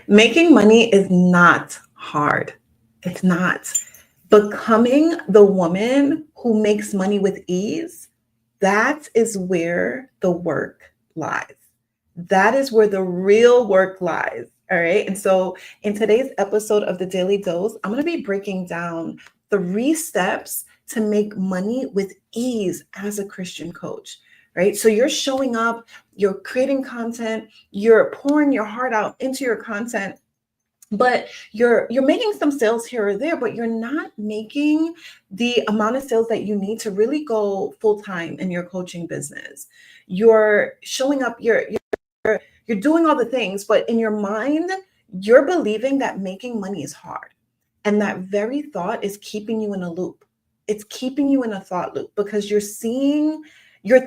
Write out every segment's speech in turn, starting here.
Making money is not hard. It's not. Becoming the woman who makes money with ease, that is where the work lies. That is where the real work lies. All right. And so in today's episode of the Daily Dose, I'm going to be breaking down 3 steps to make money with ease as a Christian coach. Right. So you're showing up, you're creating content, you're pouring your heart out into your content, but you're making some sales here or there, but you're not making the amount of sales that you need to really go full time in your coaching business. You're showing up, you're doing all the things, but in your mind, you're believing that making money is hard. And that very thought is keeping you in a loop. It's keeping you in a thought loop because you're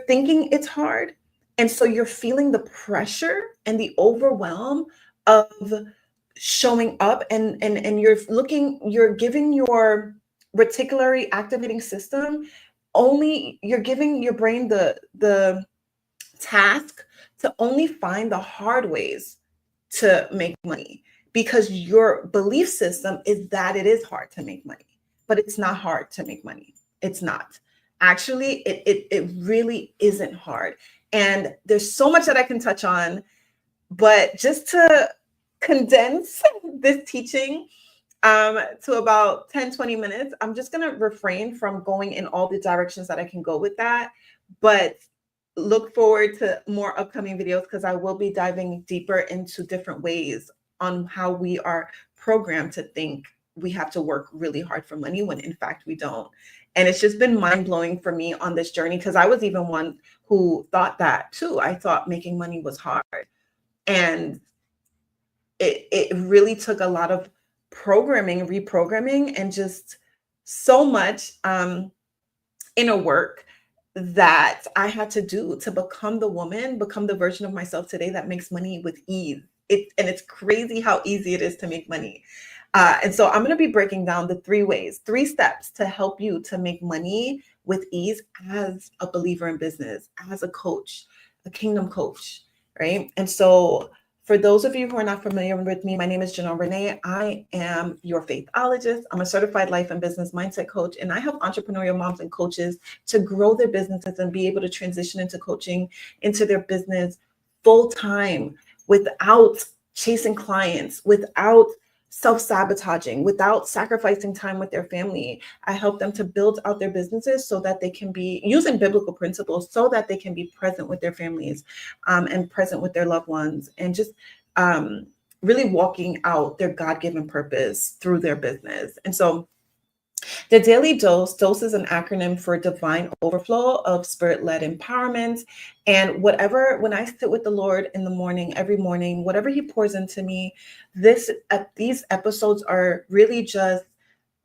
thinking it's hard. And so you're feeling the pressure and the overwhelm of showing up, and you're giving your reticular activating system, only you're giving your brain the task to only find the hard ways to make money, because your belief system is that it is hard to make money. But it's not hard to make money. It's not. Actually, it really isn't hard. And there's so much that I can touch on, but just to condense this teaching to about 10-20 minutes, I'm just going to refrain from going in all the directions that I can go with that. But look forward to more upcoming videos, because I will be diving deeper into different ways on how we are programmed to think we have to work really hard for money when in fact we don't. And it's just been mind-blowing for me on this journey, because I was even one who thought that too. I thought making money was hard. And it really took a lot of programming, reprogramming, and just so much inner work that I had to do to become the version of myself today that makes money with ease. And it's crazy how easy it is to make money. And so I'm going to be breaking down the 3 steps to help you to make money with ease as a believer in business, as a coach, a kingdom coach, right? And so for those of you who are not familiar with me, my name is Janel Ranée. I am your faithologist. I'm a certified life and business mindset coach, and I help entrepreneurial moms and coaches to grow their businesses and be able to transition into coaching into their business full time without chasing clients, without self-sabotaging, without sacrificing time with their family. I help them to build out their businesses so that they can be using biblical principles, so that they can be present with their families and present with their loved ones, and just really walking out their God-given purpose through their business. And so the Daily Dose is an acronym for divine overflow of spirit-led empowerment. And when I sit with the Lord in the morning, every morning, whatever he pours into me, these episodes are really just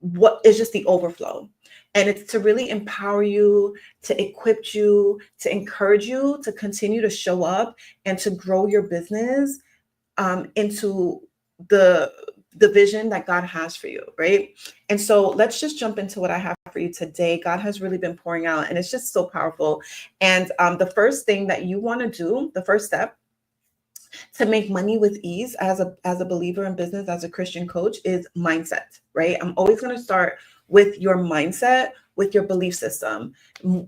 the overflow. And it's to really empower you, to equip you, to encourage you to continue to show up and to grow your business into the vision that God has for you, right? And so let's just jump into what I have for you today. God has really been pouring out, and it's just so powerful. And the first thing that you want to do, the first step to make money with ease as a believer in business, as a Christian coach, is mindset, right? I'm always going to start with your mindset, with your belief system.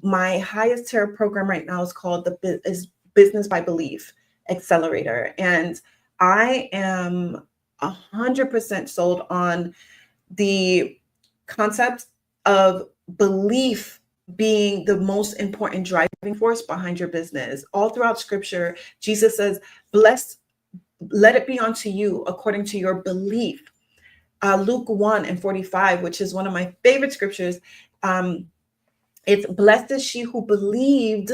My highest tier program right now is called is Business by Belief Accelerator. And I am 100% sold on the concept of belief being the most important driving force behind your business. All throughout scripture, Jesus says, blessed, let it be unto you according to your belief. Luke 1:45, which is one of my favorite scriptures. It's blessed is she who believed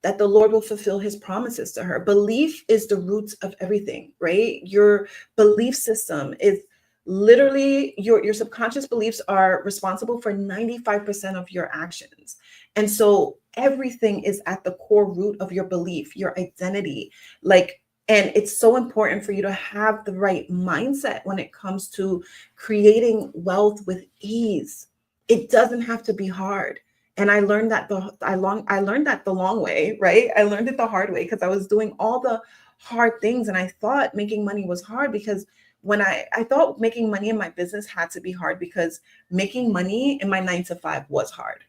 that the Lord will fulfill his promises to her. Belief is the root of everything, right? Your belief system is literally your subconscious beliefs are responsible for 95% of your actions. And so everything is at the core root of your belief, your identity. And it's so important for you to have the right mindset when it comes to creating wealth with ease. It doesn't have to be hard. And I learned that I learned that the long way, right? I learned it the hard way because I was doing all the hard things. And I thought making money was hard because when I thought making money in my business had to be hard because making money in my 9 to 5 was hard.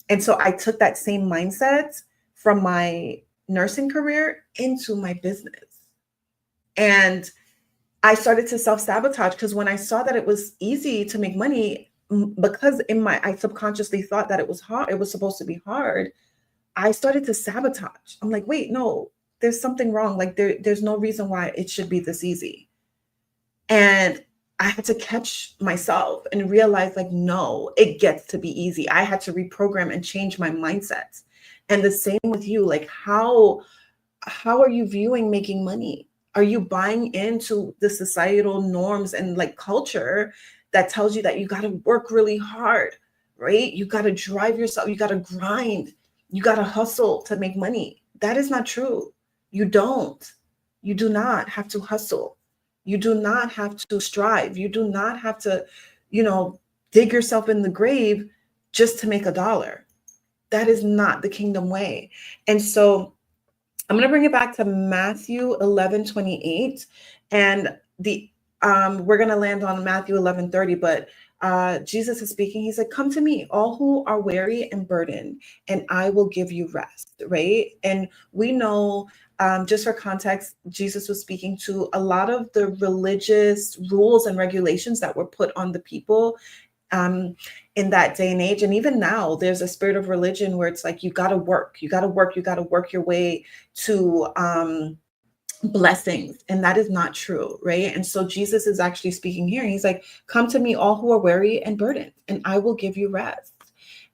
And so I took that same mindset from my nursing career into my business. And I started to self-sabotage because when I saw that it was easy to make money, because I subconsciously thought that it was hard, it was supposed to be hard, I started to sabotage. I'm like, wait, no, there's something wrong. Like there's no reason why it should be this easy. And I had to catch myself and realize like, no, it gets to be easy. I had to reprogram and change my mindset. And the same with you, like how are you viewing making money? Are you buying into the societal norms and like culture that tells you that you got to work really hard, right? You got to drive yourself, you got to grind, you got to hustle to make money. That is not true. You don't. You do not have to hustle. You do not have to strive. You do not have to, dig yourself in the grave just to make $1. That is not the kingdom way. And so I'm going to bring it back to Matthew 11:28, and we're going to land on Matthew 11:30. But Jesus is speaking. He said, "Come to me, all who are weary and burdened, and I will give you rest." Right? And we know, just for context, Jesus was speaking to a lot of the religious rules and regulations that were put on the people in that day and age. And even now, there's a spirit of religion where it's like, you got to work, you got to work, you got to work your way to blessings. And that is not true, right? And so Jesus is actually speaking here. He's like, come to me, all who are weary and burdened, and I will give you rest.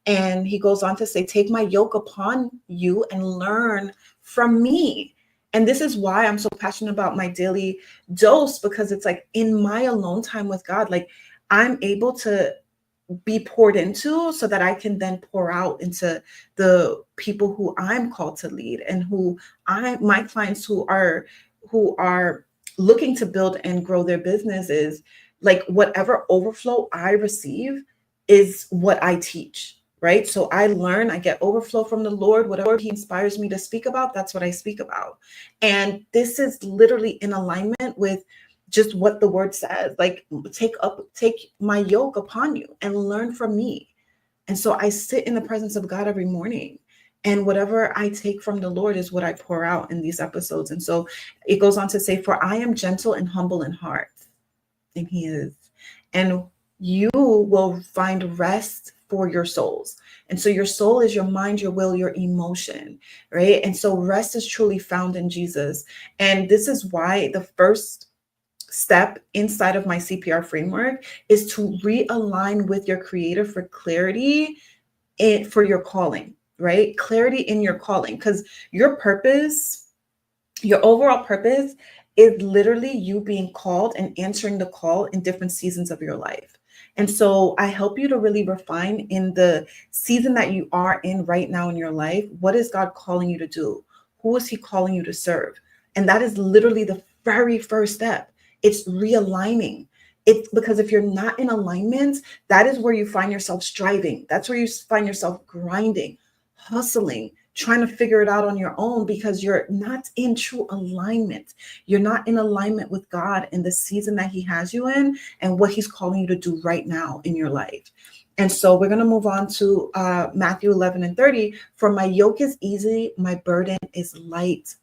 And he goes on to say, take my yoke upon you and learn from me. And this is why I'm so passionate about my daily dose, because it's like in my alone time with God, like I'm able to be poured into so that I can then pour out into the people who I'm called to lead and my clients who are looking to build and grow their businesses. Like whatever overflow I receive is what I teach, right? So I learn, I get overflow from the Lord. Whatever he inspires me to speak about, that's what I speak about. And this is literally in alignment with just what the word says, like take my yoke upon you and learn from me. And so I sit in the presence of God every morning, and whatever I take from the Lord is what I pour out in these episodes. And so it goes on to say, for I am gentle and humble in heart, and he is, and you will find rest for your souls. And so your soul is your mind, your will, your emotion, right? And so rest is truly found in Jesus. And this is why the first step inside of my CPR framework is to realign with your creator for clarity for your calling, right? Clarity in your calling, because your purpose, your overall purpose is literally you being called and answering the call in different seasons of your life. And so I help you to really refine in the season that you are in right now in your life. What is God calling you to do? Who is he calling you to serve? And that is literally the very first step. It's realigning. It's because if you're not in alignment, that is where you find yourself striving. That's where you find yourself grinding, hustling, trying to figure it out on your own because you're not in true alignment. You're not in alignment with God in the season that he has you in and what he's calling you to do right now in your life. And so we're going to move on to Matthew 11:30. For my yoke is easy, my burden is light.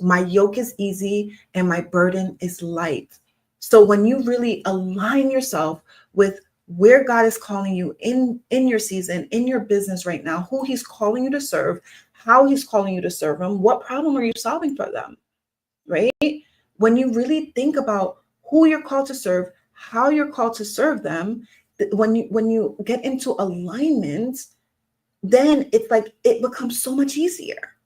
My yoke is easy and my burden is light. So when you really align yourself with where God is calling you in your season, in your business right now, who he's calling you to serve, how he's calling you to serve them, what problem are you solving for them, right? When you really think about who you're called to serve, how you're called to serve them, when you get into alignment, then it's like it becomes so much easier.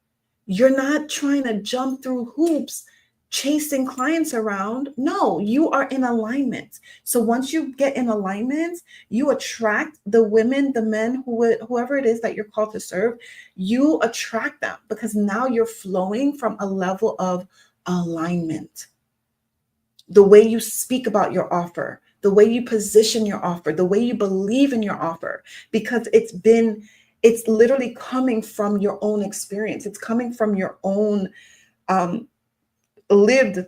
You're not trying to jump through hoops, chasing clients around. No, you are in alignment. So once you get in alignment, you attract the women, the men, whoever it is that you're called to serve, you attract them because now you're flowing from a level of alignment. The way you speak about your offer, the way you position your offer, the way you believe in your offer, because it's literally coming from your own experience. It's coming from your own lived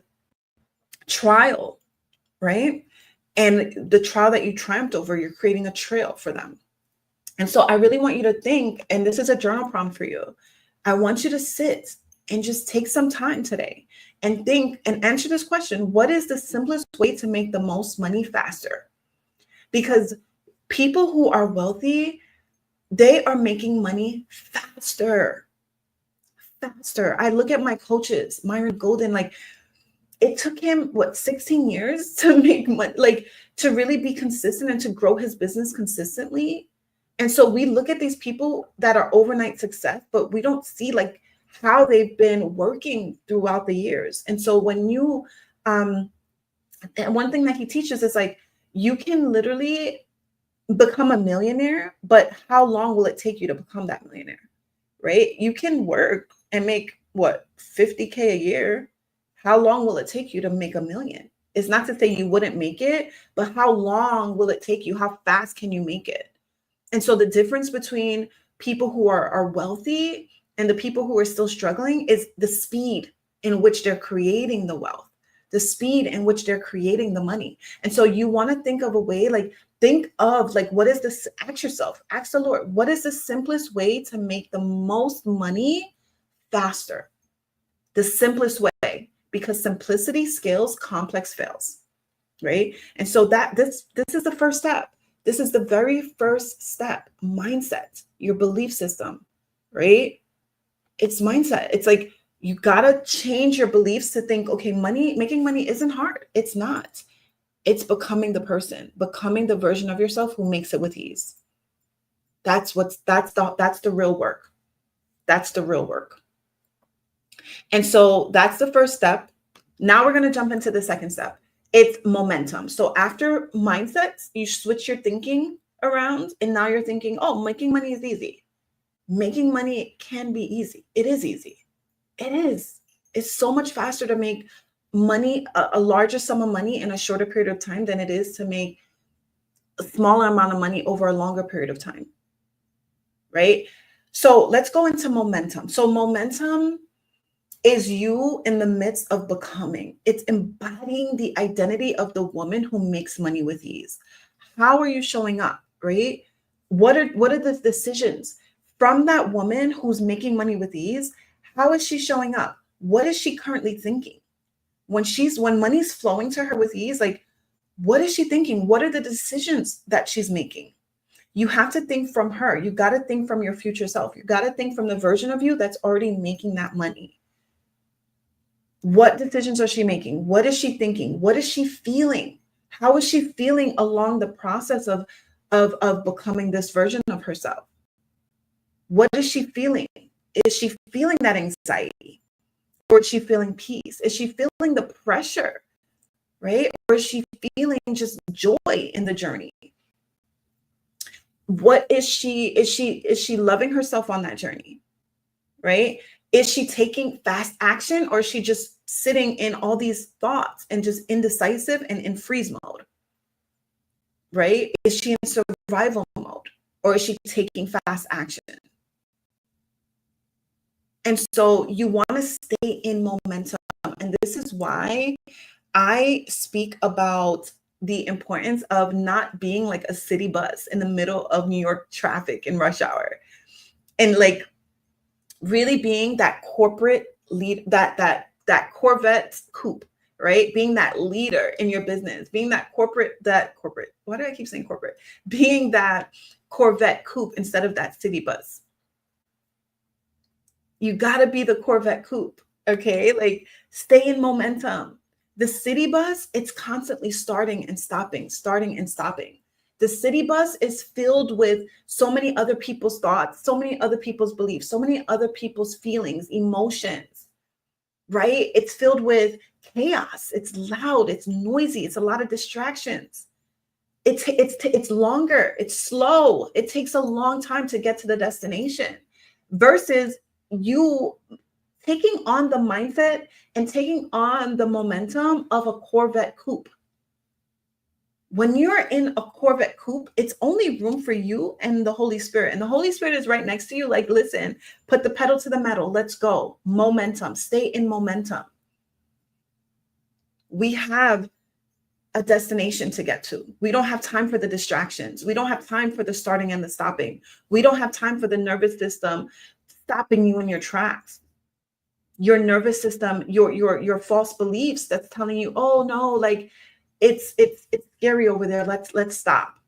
trial, right? And the trial that you triumphed over, you're creating a trail for them. And so I really want you to think, and this is a journal prompt for you. I want you to sit and just take some time today and think and answer this question. What is the simplest way to make the most money faster? Because people who are wealthy, they are making money faster. I look at my coaches, Myron Golden, like it took him 16 years to make money, like to really be consistent and to grow his business consistently. And so we look at these people that are overnight success, but we don't see like how they've been working throughout the years. And so when you, and one thing that he teaches is like, you can literally become a millionaire, but how long will it take you to become that millionaire, right? You can work and make what, 50K a year. How long will it take you to make $1 million? It's not to say you wouldn't make it, but how long will it take you? How fast can you make it? And so the difference between people who are wealthy and the people who are still struggling is the speed in which they're creating the wealth, the speed in which they're creating the money. And so you want to think of a way, like think of like, what is this? Ask yourself, ask the Lord, what is the simplest way to make the most money faster? The simplest way, because simplicity scales, complex fails, right? And so this is the first step. This is the very first step, mindset, your belief system, right? It's mindset. It's like, you got to change your beliefs to think, okay, making money isn't hard. It's not. It's becoming the person, becoming the version of yourself who makes it with ease. That's the real work. That's the real work. And so that's the first step. Now we're going to jump into the second step. It's momentum. So after mindsets, you switch your thinking around and now you're thinking, oh, making money is easy. Making money can be easy. It is easy. It is. It's so much faster to make money, a larger sum of money in a shorter period of time than it is to make a smaller amount of money over a longer period of time, right? So let's go into momentum. So momentum is you in the midst of becoming. It's embodying the identity of the woman who makes money with ease. How are you showing up, right? What are the decisions from that woman who's making money with ease? How is she showing up? What is she currently thinking? When money's flowing to her with ease, like, what is she thinking? What are the decisions that she's making? You have to think from her. You got to think from your future self. You got to think from the version of you that's already making that money. What decisions are she making? What is she thinking? What is she feeling? How is she feeling along the process of becoming this version of herself? What is she feeling? Is she feeling that anxiety? Or is she feeling peace? Is she feeling the pressure, right? Or is she feeling just joy in the journey? What is she loving herself on that journey, right? Is she taking fast action, or is she just sitting in all these thoughts and just indecisive and in freeze mode, right? Is she in survival mode, or is she taking fast action? And so you want to stay in momentum. And this is why I speak about the importance of not being like a city bus in the middle of New York traffic in rush hour, and like really being that corporate lead, that Corvette coupe, right? Being that leader in your business, being that corporate, why do I keep saying corporate? Being that Corvette coupe instead of that city bus. You got to be the Corvette coupe, okay? Like, stay in momentum. The city bus, it's constantly starting and stopping, starting and stopping. The city bus is filled with so many other people's thoughts, so many other people's beliefs, so many other people's feelings, emotions, right? It's filled with chaos. It's loud. It's noisy. It's a lot of distractions. It's longer. It's slow. It takes a long time to get to the destination versus you taking on the mindset and taking on the momentum of a Corvette coupe. When you're in a Corvette coupe, it's only room for you and the Holy Spirit. And the Holy Spirit is right next to you. Like, listen, put the pedal to the metal. Let's go. Momentum. Stay in momentum. We have a destination to get to. We don't have time for the distractions. We don't have time for the starting and the stopping. We don't have time for the nervous system stopping you in your tracks. Your nervous system, your false beliefs that's telling you, oh no, like it's scary over there. Let's stop.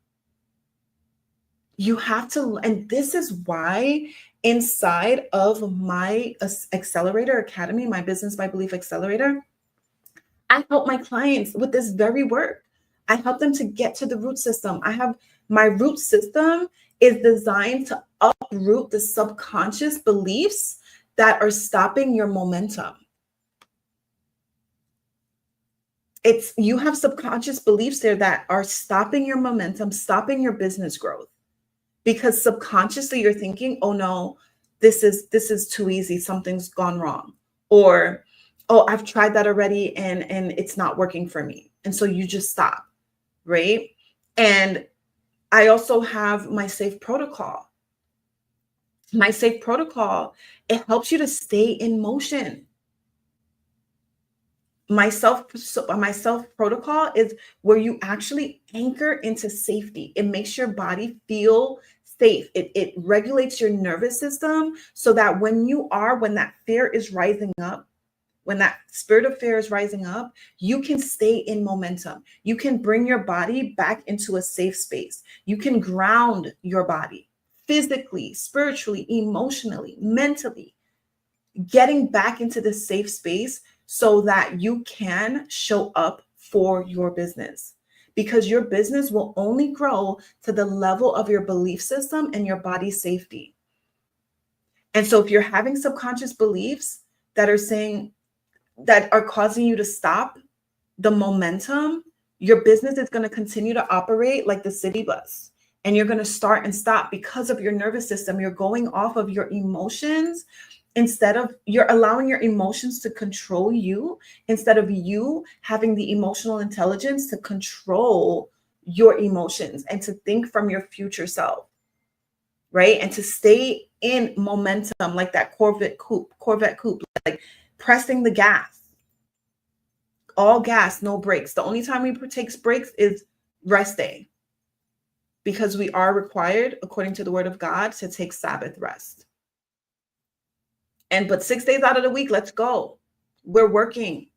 You have to, and this is why inside of my accelerator academy, my Business by Belief accelerator, I help my clients with this very work. I help them to get to the root system. I have my root system is designed to uproot the subconscious beliefs that are stopping your momentum. You have subconscious beliefs there that are stopping your momentum, stopping your business growth, because subconsciously you're thinking, oh no, this is too easy. Something's gone wrong. Or, oh, I've tried that already and it's not working for me. And so you just stop, right? And I also have my safe protocol. My safe protocol, it helps you to stay in motion. My self protocol is where you actually anchor into safety. It makes your body feel safe. It regulates your nervous system so that when that fear is rising up, when that spirit of fear is rising up, you can stay in momentum. You can bring your body back into a safe space. You can ground your body physically, spiritually, emotionally, mentally, getting back into the safe space so that you can show up for your business, because your business will only grow to the level of your belief system and your body's safety. And so if you're having subconscious beliefs that are causing you to stop the momentum, your business is going to continue to operate like the city bus. And you're going to start and stop because of your nervous system. You're going off of your emotions you're allowing your emotions to control you instead of you having the emotional intelligence to control your emotions and to think from your future self, right? And to stay in momentum like that Corvette coupe, like pressing the gas. All gas, no brakes. The only time we take breaks is rest day, because we are required, according to the word of God, to take Sabbath rest. But 6 days out of the week, let's go. We're working,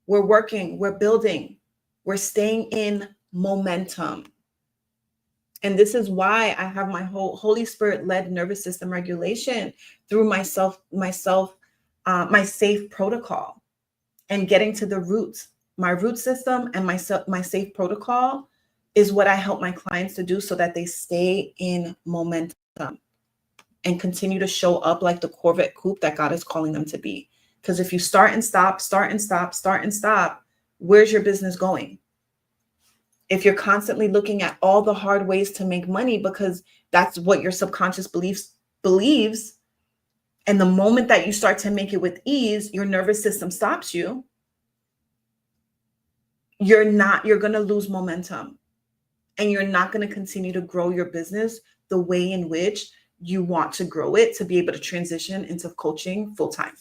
we're building, we're staying in momentum. And this is why I have my whole Holy Spirit-led nervous system regulation through my safe protocol, and getting to the roots. My root system and my safe protocol is what I help my clients to do so that they stay in momentum and continue to show up like the Corvette coupe that God is calling them to be. Because if you start and stop, where's your business going? If you're constantly looking at all the hard ways to make money because that's what your subconscious believes, and the moment that you start to make it with ease, your nervous system stops you, you're going to lose momentum, and you're not going to continue to grow your business the way in which you want to grow it to be able to transition into coaching full time.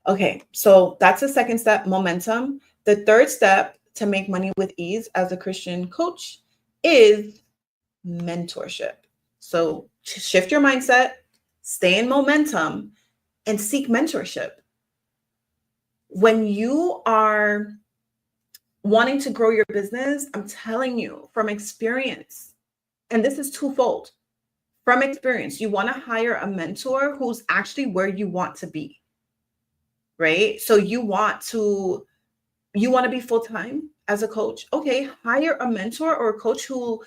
Okay, so that's the second step, momentum. The third step to make money with ease as a Christian coach is mentorship. So shift your mindset, stay in momentum, and seek mentorship. When you are wanting to grow your business, I'm telling you from experience, and this is twofold. From experience, you want to hire a mentor who's actually where you want to be, right? So you want to be full-time as a coach. Okay, hire a mentor or a coach who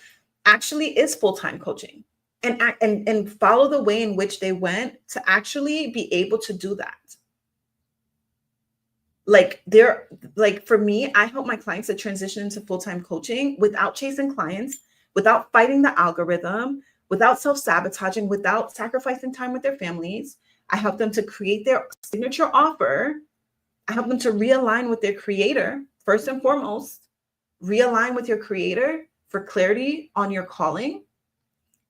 actually is full-time coaching, and follow the way in which they went to actually be able to do that. For me, I help my clients to transition into full-time coaching without chasing clients, without fighting the algorithm, without self-sabotaging, without sacrificing time with their families. I help them to create their signature offer. I help them to realign with their creator. First and foremost, realign with your creator for clarity on your calling.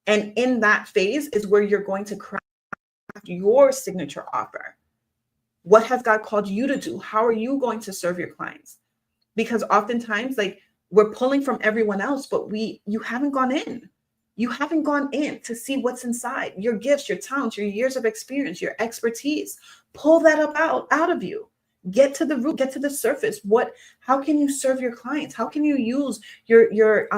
And in that phase is where you're going to craft your signature offer, What has God called you to do? How are you going to serve your clients? Because oftentimes, like, we're pulling from everyone else, but you haven't gone in. You haven't gone in to see what's inside, your gifts, your talents, your years of experience, your expertise. Pull that up out of you. Get to the root, get to the surface. How can you serve your clients? How can you use your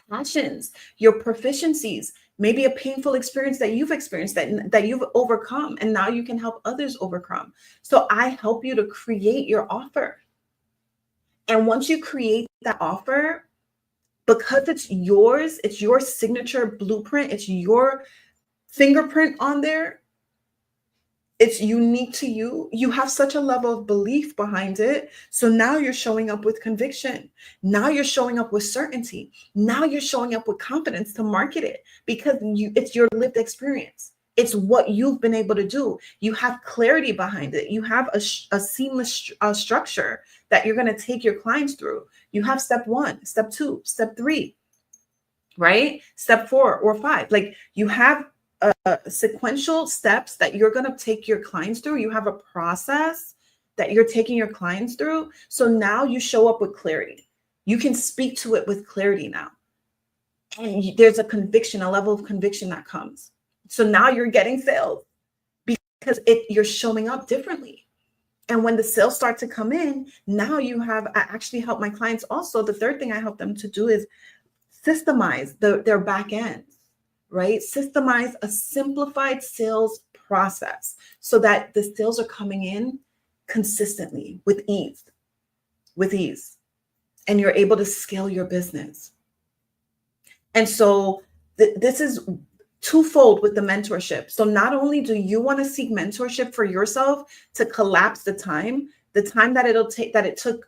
passions, your proficiencies, maybe a painful experience that you've experienced that you've overcome, and now you can help others overcome. So I help you to create your offer. And once you create that offer, because it's yours, it's your signature blueprint, it's your fingerprint on there, it's unique to you. You have such a level of belief behind it. So now you're showing up with conviction. Now you're showing up with certainty. Now you're showing up with confidence to market it because it's your lived experience. It's what you've been able to do. You have clarity behind it. You have a seamless structure that you're going to take your clients through. You have step 1, step 2, step 3, right? Step 4 or 5. Like, you have sequential steps that you're going to take your clients through. You have a process that you're taking your clients through. So now you show up with clarity. You can speak to it with clarity now. And there's a conviction, a level of conviction that comes. So now you're getting sales because you're showing up differently. And when the sales start to come in, now I actually help my clients also. The third thing I help them to do is systemize their back end. Right? Systemize a simplified sales process so that the sales are coming in consistently with ease, and you're able to scale your business. And so this is twofold with the mentorship. So not only do you want to seek mentorship for yourself to collapse the time that it took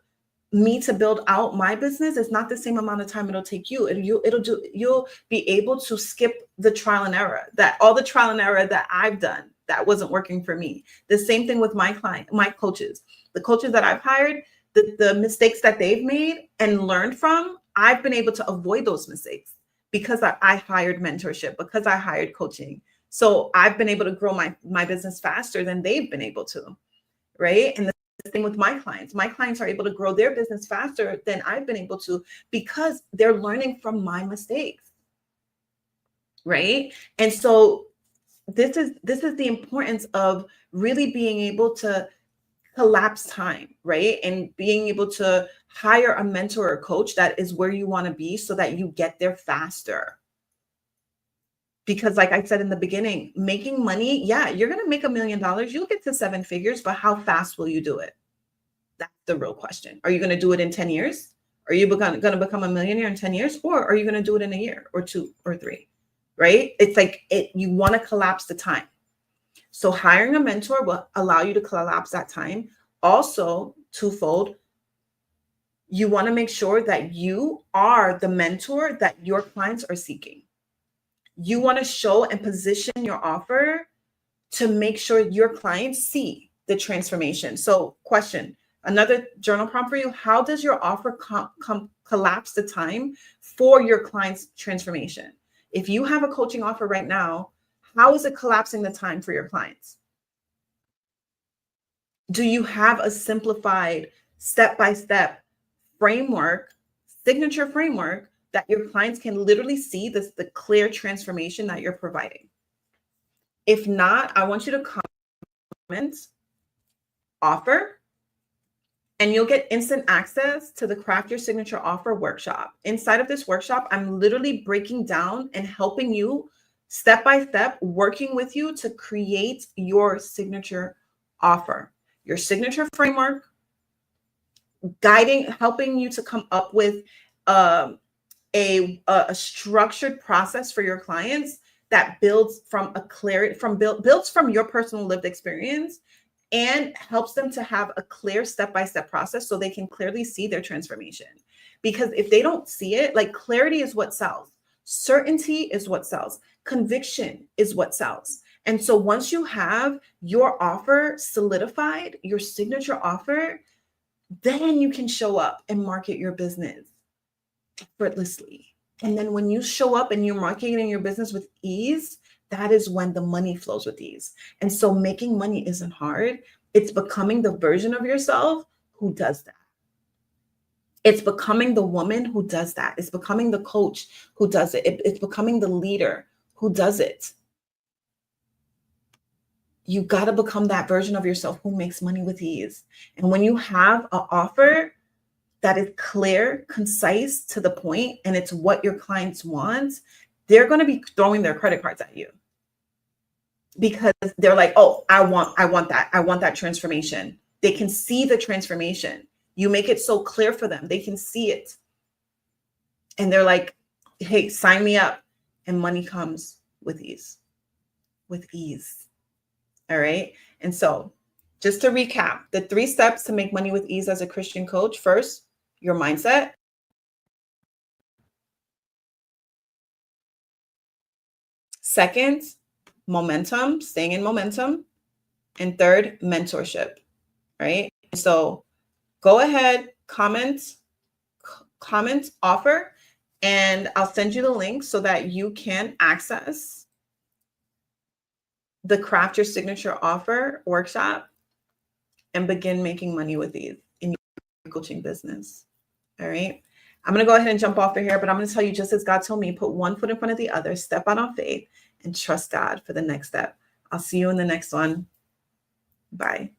me to build out my business is not the same amount of time it'll take you. You'll be able to skip the trial and error, all the trial and error that I've done that wasn't working for me. The same thing with my coaches, the coaches that I've hired, the mistakes that they've made and learned from, I've been able to avoid those mistakes because I hired mentorship, because I hired coaching. So I've been able to grow my business faster than they've been able to, right? And the thing with my clients. My clients are able to grow their business faster than I've been able to because they're learning from my mistakes, right? And so this is the importance of really being able to collapse time, right? And being able to hire a mentor or coach that is where you want to be so that you get there faster. Because like I said in the beginning, making money, yeah, you're going to make $1 million. You'll get to 7 figures, but how fast will you do it? That's the real question. Are you going to do it in 10 years? Are you going to become a millionaire in 10 years? Or are you going to do it in a year or 2 or 3, right? It's like you want to collapse the time. So hiring a mentor will allow you to collapse that time. Also, twofold, you want to make sure that you are the mentor that your clients are seeking. You want to show and position your offer to make sure your clients see the transformation. So question, another journal prompt for you. How does your offer collapse the time for your client's transformation? If you have a coaching offer right now, how is it collapsing the time for your clients? Do you have a simplified step-by-step framework, signature framework that your clients can literally see the clear transformation that you're providing? If not, I want you to comment offer, and you'll get instant access to the Craft Your Signature Offer workshop. Inside of this workshop, I'm literally breaking down and helping you step by step, working with you to create your signature offer, your signature framework, helping you to come up with a structured process for your clients that builds from builds from your personal lived experience and helps them to have a clear step-by-step process so they can clearly see their transformation. Because if they don't see it, like, clarity is what sells. Certainty is what sells. Conviction is what sells. And so once you have your offer solidified, your signature offer, then you can show up and market your business effortlessly. And then when you show up and you're marketing your business with ease, that is when the money flows with ease. And so making money isn't hard. It's becoming the version of yourself who does that. It's becoming the woman who does that. It's becoming the coach who does it. It's becoming the leader who does it. You got to become that version of yourself who makes money with ease. And when you have an offer that is clear, concise, to the point, and it's what your clients want, they're going to be throwing their credit cards at you because they're like, oh, I want that. I want that transformation. They can see the transformation. You make it so clear for them. They can see it. And they're like, hey, sign me up. And money comes with ease. With ease. All right. And so just to recap, the 3 steps to make money with ease as a Christian coach. First, your mindset. Second, momentum, staying in momentum. And third, mentorship. Right. So go ahead, comment offer, and I'll send you the link so that you can access the Craft Your Signature Offer workshop and begin making money with ease in your coaching business. All right. I'm going to go ahead and jump off of here, but I'm going to tell you, just as God told me, put one foot in front of the other, step out on faith, and trust God for the next step. I'll see you in the next one. Bye.